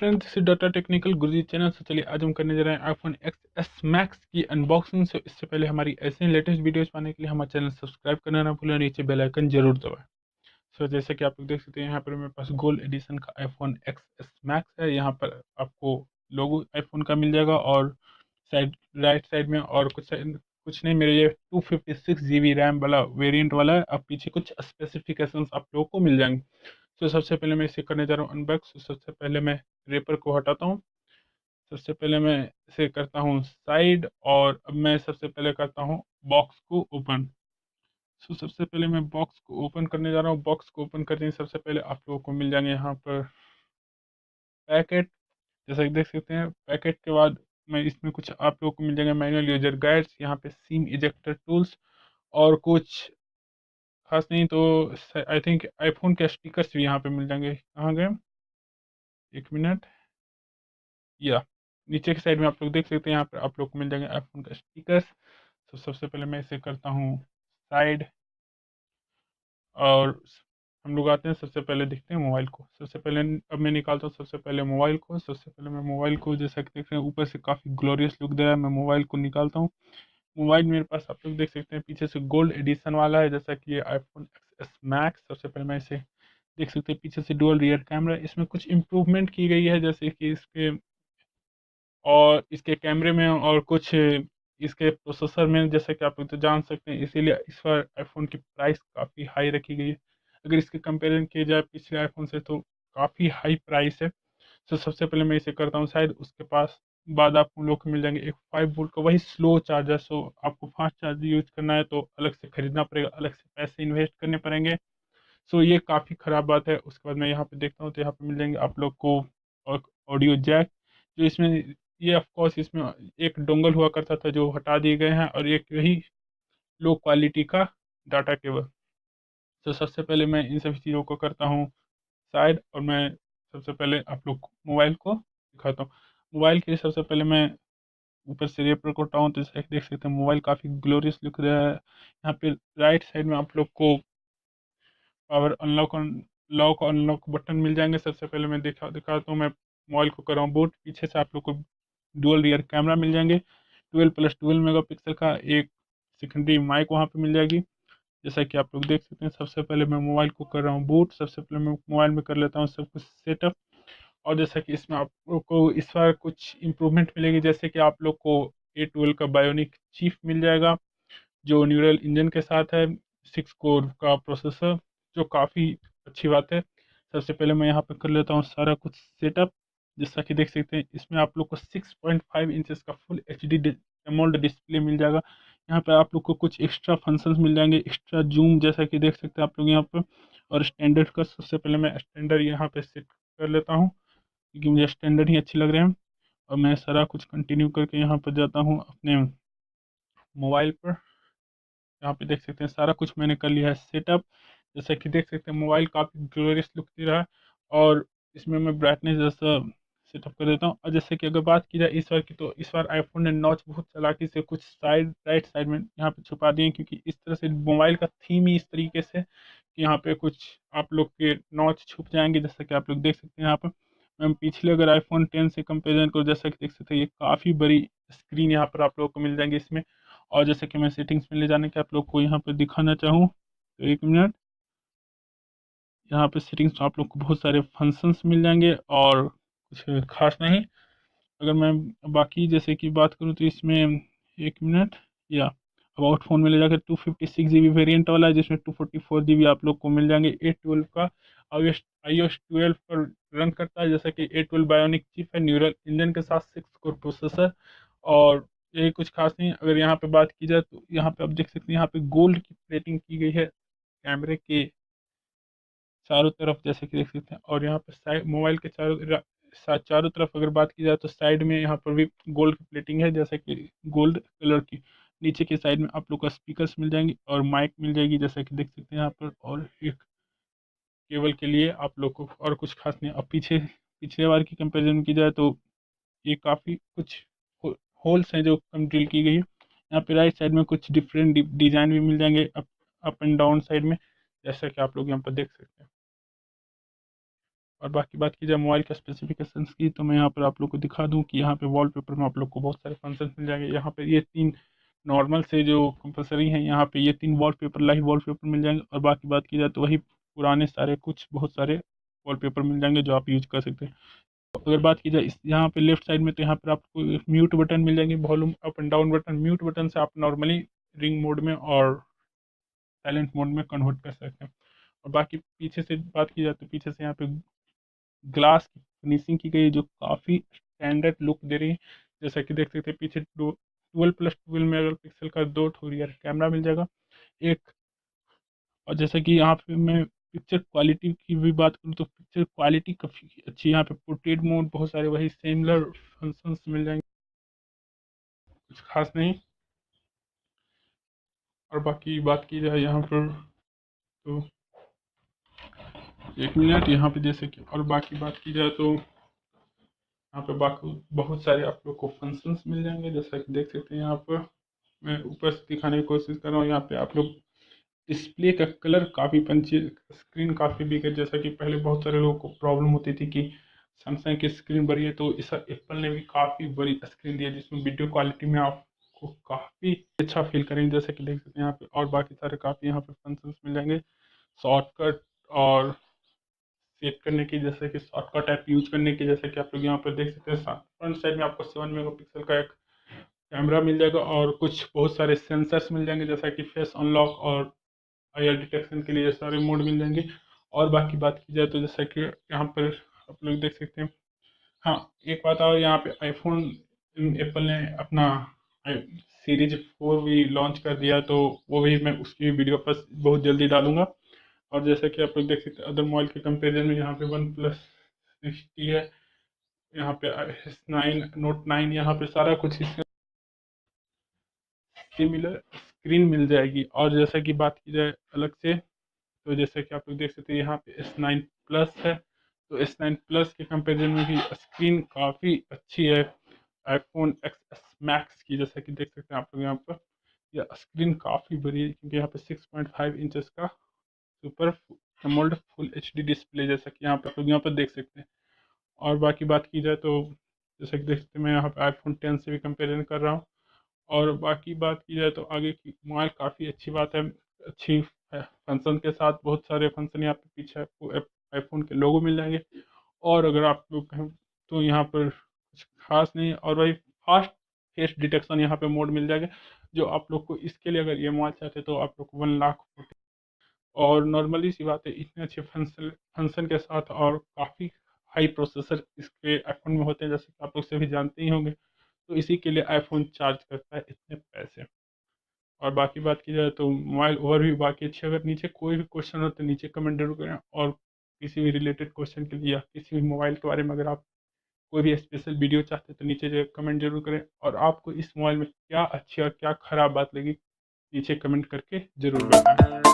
Friends, this is data technical Guruji channel. से चलिए आज हम करने जा रहे हैं आईफोन एक्स मैक्स की अनबॉक्सिंग। से इससे पहले हमारी ऐसे लेटेस्ट वीडियोस पाने के लिए हमारे चैनल सब्सक्राइब करना ना भूलें, नीचे बेल आइकन जरूर दबाएं। सो जैसे कि आप लोग देख सकते हैं यहाँ पर मेरे पास गोल्ड एडिशन का आईफोन एक्स मैक्स है। यहाँ पर आपको लोगो आईफोन का मिल जाएगा और साइड राइट साइड में और कुछ नहीं, मेरे ये 256 GB रैम वाला वेरिएंट वाला है। अब पीछे कुछ स्पेसिफिकेशंस आप लोगों को मिल जाएंगे। तो सबसे पहले मैं इसे करने जा रहा हूँ अनबॉक्स। सबसे पहले मैं रेपर को हटाता हूँ। सबसे पहले मैं इसे करता हूँ साइड और अब मैं सबसे पहले करता हूँ बॉक्स को ओपन। सो सबसे पहले मैं बॉक्स को ओपन करने जा रहा हूँ। बॉक्स को ओपन करने से सबसे पहले आप लोगों को मिल जाएंगे यहाँ पर पैकेट। जैसा कि देख सकते हैं, पैकेट के बाद मैं इसमें कुछ आप लोगों को मिल जाएगा मैनुअल यूजर गाइड्स, यहाँ पे सिम इजेक्टर टूल्स और कुछ खास नहीं तो आई थिंक आईफोन के स्टिकर्स भी यहाँ पे मिल जाएंगे। कहाँ गए, एक मिनट, या नीचे की साइड में आप लोग देख सकते हैं, यहाँ पर आप लोग को मिल जाएंगे आईफोन का स्टिकर्स। तो सबसे पहले मैं इसे करता हूँ साइड और हम लोग आते हैं। सबसे पहले देखते हैं मोबाइल को। सबसे पहले अब मैं निकालता हूँ सबसे पहले मोबाइल को। सबसे पहले मैं मोबाइल को, जैसा कि देख रहे हैं, ऊपर से काफ़ी ग्लोरियस लुक दे रहा है। मैं मोबाइल को निकालता हूँ। मोबाइल मेरे पास आप लोग देख सकते हैं पीछे से गोल्ड एडिशन वाला है, जैसा कि ये आईफोन एक्स मैक्स। सबसे पहले मैं इसे देख सकते हैं पीछे से डुअल रियर कैमरा, इसमें कुछ इम्प्रूवमेंट की गई है, जैसे कि इसके कैमरे में और कुछ इसके प्रोसेसर में, जैसे कि आप लोग तो जान सकते हैं। इसीलिए इस बार आईफोन की प्राइस काफ़ी हाई रखी गई है। अगर इसके कंपेरिजन किया जाए पिछले आईफोन से तो काफ़ी हाई प्राइस है। तो सबसे पहले मैं इसे करता हूँ शायद, उसके पास बाद आप लोग को मिल जाएंगे एक 5 वोल्ट का वही स्लो चार्जर। सो आपको फास्ट चार्जर यूज करना है तो अलग से खरीदना पड़ेगा, अलग से पैसे इन्वेस्ट करने पड़ेंगे। सो ये काफ़ी ख़राब बात है। उसके बाद मैं यहाँ पे देखता हूँ तो यहाँ पे मिल जाएंगे आप लोग को और ऑडियो जैक, जो इसमें ये ऑफ कोर्स इसमें एक डोंगल हुआ करता था जो हटा दिए गए हैं, और एक यही लो क्वालिटी का डाटा केबल। तो सबसे पहले मैं इन सभी चीज़ों को करता हूँ साइड और मैं सबसे पहले आप लोग को मोबाइल को दिखाता हूँ। मोबाइल के लिए सबसे पहले मैं ऊपर से रेपर को हटाऊँ तो जैसे कि देख सकते हैं मोबाइल काफ़ी ग्लोरियस लुक रहा है। यहाँ पे राइट साइड में आप लोग को power unlock lock unlock button मिल जाएंगे। सबसे पहले मैं दिखाता हूँ। मैं मोबाइल को कर रहा हूँ बूट। पीछे से आप लोग को डुअल रियर कैमरा मिल जाएंगे, 12+12 मेगापिक्सल का। एक सेकेंडरी माइक वहाँ पे मिल जाएगी, जैसा कि आप लोग देख सकते हैं। सबसे पहले मैं मोबाइल को कर रहा हूँ बूट। सबसे पहले मैं मोबाइल में कर लेता हूँ सब कुछ सेटअप। और जैसा कि इसमें आप लोग को इस बार कुछ इम्प्रूवमेंट मिलेगी, जैसे कि आप लोग को A12 का बायोनिक चिप मिल जाएगा जो न्यूरल इंजन के साथ है, 6 कोर का प्रोसेसर, जो काफ़ी अच्छी बात है। सबसे पहले मैं यहाँ पे कर लेता हूँ सारा कुछ सेटअप। जैसा कि देख सकते हैं इसमें आप लोग को 6.5 इंचेस का फुल HD एमोल्ड डिस्प्ले मिल जाएगा। यहाँ पे आप लोग को कुछ एक्स्ट्रा फंक्शंस मिल जाएंगे, एक्स्ट्रा जूम, जैसा कि देख सकते हैं आप लोग यहाँ पर। और स्टैंडर्ड का सबसे पहले मैं स्टैंडर्ड यहाँ पे सेट कर लेता हूँ, क्योंकि मुझे स्टैंडर्ड ही अच्छे लग रहे हैं। और मैं सारा कुछ कंटिन्यू करके यहाँ पर जाता हूँ अपने मोबाइल पर। यहाँ पे देख सकते हैं सारा कुछ मैंने कर लिया है सेटअप। जैसा कि देख सकते हैं मोबाइल काफ़ी ग्लोरियस लुक दे रहा है। और इसमें मैं ब्राइटनेस जैसा सेटअप कर देता हूँ। और जैसे कि अगर बात की जाए इस बार की, तो इस बार आईफोन ने नॉच बहुत चालाकी से कुछ साइड राइट साइड में यहाँ पे छुपा दिए हैं, क्योंकि इस तरह से मोबाइल का थीम ही इस तरीके से कि यहाँ पे कुछ आप लोग के नॉच छुप जाएंगे, जैसा कि आप लोग देख सकते हैं यहाँ पर। मैं पिछले अगर आईफोन 10 से कंपेरिजन करूँ, जैसा कि देख सकते हैं ये काफ़ी बड़ी स्क्रीन यहाँ पर आप लोगों को मिल जाएंगी इसमें। और जैसे कि मैं सेटिंग्स में ले जाने के आप लोग को यहाँ पर दिखाना चाहूँ तो एक मिनट, यहाँ पे सेटिंग्स आप लोग को बहुत सारे फंक्शंस मिल जाएंगे और कुछ खास नहीं। अगर मैं बाकी जैसे कि बात करूँ तो इसमें एक मिनट, या अबाउट फ़ोन में ले जाकर 256 GB वेरिएंट वाला है, जिसमें 244 GB आप लोग को मिल जाएंगे। A12 का iOS 12 पर रन करता है, जैसा कि A12 बायोनिक चिप है न्यूरल इंजन के साथ, 6 कोर प्रोसेसर। और यही कुछ खास नहीं। अगर यहाँ पे बात की जाए तो यहाँ पे आप देख सकते हैं यहाँ पे गोल्ड की प्लेटिंग की गई है कैमरे के चारों तरफ, जैसे कि देख सकते हैं। और यहाँ पर साइड मोबाइल के चारों तरफ अगर बात की जाए तो साइड में यहाँ पर भी गोल्ड की प्लेटिंग है, जैसे कि गोल्ड कलर की। नीचे के साइड में आप लोग को स्पीकर्स मिल जाएंगे और माइक मिल जाएगी, जैसा कि देख सकते हैं यहाँ पर। और एक केबल के लिए आप लोग को और कुछ खास नहीं। अब पिछले बार की कंपेरिजन की जाए तो ये काफ़ी कुछ होल्स हैं जो कम ड्रिल की गई है। यहाँ पे राइट साइड में कुछ डिफरेंट डिज़ाइन भी मिल जाएंगे अप एंड डाउन साइड में, जैसा कि आप लोग यहाँ पर देख सकते हैं। और बाकी बात की जाए मोबाइल के स्पेसिफिकेशंस की, तो मैं यहाँ पर आप लोग को दिखा दूँ कि यहाँ पे वॉलपेपर में आप लोग को बहुत सारे फंक्शन मिल जाएंगे। यहाँ पे ये 3 नॉर्मल से जो कंपलसरी हैं, यहाँ पे ये 3 वॉलपेपर, लाइव वॉलपेपर मिल जाएंगे। और बाकी बात की जाए तो वही पुराने सारे कुछ बहुत सारे वॉलपेपर मिल जाएंगे जो आप यूज कर सकते हैं। अगर बात की जाए इस यहाँ पे लेफ्ट साइड में, तो यहाँ पर आपको म्यूट बटन मिल जाएंगे, volume up and down button. Mute button से आप नॉर्मली रिंग मोड में और साइलेंट मोड में कन्वर्ट कर सकते हैं। और बाकी पीछे से बात की जाए तो पीछे से यहाँ पे ग्लास की फिनिशिंग की गई है जो काफ़ी स्टैंडर्ड लुक दे रही है। जैसा कि देख सकते हैं पीछे 12+12 मेगा पिक्सल का 2 रियर कैमरा मिल जाएगा एक। और जैसा कि यहाँ पे मैं पिक्चर क्वालिटी की भी बात करूँ तो पिक्चर क्वालिटी काफ़ी अच्छी है। यहाँ पे पोर्ट्रेट मोड, बहुत सारे वही सिमिलर फंक्शंस मिल जाएंगे, कुछ खास नहीं। और बाकी बात की जाए यहाँ पर तो 1 मिनट, यहाँ पे जैसे कि और बाकी बात की जाए तो यहाँ पे बाकी बहुत सारे आप लोग को फंक्शंस मिल जाएंगे। जैसा कि देख सकते हैं यहाँ पर मैं ऊपर से दिखाने की कोशिश कर रहा हूँ। यहाँ पे आप लोग डिस्प्ले का कलर काफ़ी पंची, स्क्रीन काफ़ी बिग है। जैसा कि पहले बहुत सारे लोगों को प्रॉब्लम होती थी कि सैमसंग की स्क्रीन बड़ी है, तो इस एप्पल ने भी काफ़ी बड़ी स्क्रीन दी है जिसमें वीडियो क्वालिटी में आपको काफ़ी अच्छा फील करेंगे। जैसा कि देख सकते हैं यहाँ पे और बाकी सारे काफ़ी यहाँ पे फंक्शंस मिल जाएंगे, शॉर्टकट और सेव करने की, जैसे कि शॉर्टकट ऐप यूज करने की। जैसे कि आप लोग यहाँ पर देख सकते हैं फ्रंट साइड में आपको 7 मेगापिक्सल का एक कैमरा मिल जाएगा और कुछ बहुत सारे सेंसर्स मिल जाएंगे, जैसा कि फेस अनलॉक और आईआर डिटेक्शन के लिए ये सारे मोड मिल जाएंगे। और बाकी बात की जाए तो जैसा कि यहाँ पर आप लोग देख सकते हैं, हाँ एक बात और, यहाँ पे आईफोन एप्पल ने अपना सीरीज 4 भी लॉन्च कर दिया, तो वो भी मैं उसकी वीडियो पर बहुत जल्दी डालूंगा। और जैसा कि आप लोग देख सकते हैं अदर मोबाइल के कंपेरिजन में यहाँ पे वन प्लस 60 है, यहाँ पे S9 नोट 9, यहाँ पे सारा कुछ इसका सिमिलर स्क्रीन मिल जाएगी। और जैसा कि बात की जाए अलग से, तो जैसा कि आप लोग देख सकते हैं यहाँ पे S9 प्लस है, तो S9 प्लस के कंपेरिजन में भी स्क्रीन काफ़ी अच्छी है आईफोन XS मैक्स की। जैसा कि देख सकते हैं आप लोग यहाँ पर यह स्क्रीन काफ़ी बड़ी है, क्योंकि यहाँ पे 6.5 इंचेस का super AMOLED full HD display, जैसा कि यहाँ पर आप लोग यहाँ पर देख सकते हैं। और बाकी बात की जाए तो जैसा कि देख सकते हैं मैं यहाँ पे iPhone 10 से भी कंपेरिजन कर रहा हूँ। और बाकी बात की जाए तो आगे की मोबाइल काफ़ी अच्छी बात है, अच्छी फंक्शन के साथ बहुत सारे फंक्शन यहाँ पे पीछे आपको आईफोन के लोगो मिल जाएंगे। और अगर आप लोग कहें तो यहाँ पर कुछ खास नहीं, और वही फास्ट फेस डिटेक्शन यहाँ पे मोड मिल जाएगा, जो आप लोग को इसके लिए अगर ये मोबाइल चाहते तो आप लोग को 1 लाख। और नॉर्मली सी बात है इतने अच्छे फंक्शन फंक्शन के साथ और काफ़ी हाई प्रोसेसर इसके आईफोन में होते हैं, जैसे कि आप लोग सभी जानते ही होंगे, तो इसी के लिए आईफोन चार्ज करता है इतने पैसे। और बाकी बात की जाए तो मोबाइल ओवरव्यू बाकी अच्छी। अगर नीचे कोई भी क्वेश्चन हो तो नीचे कमेंट जरूर करें, और किसी भी रिलेटेड क्वेश्चन के लिए या किसी भी मोबाइल के बारे में अगर आप कोई भी स्पेशल वीडियो चाहते हैं तो नीचे जो कमेंट जरूर करें। और आपको इस मोबाइल में क्या अच्छी और क्या ख़राब बात लगी नीचे कमेंट करके ज़रूर बताएं।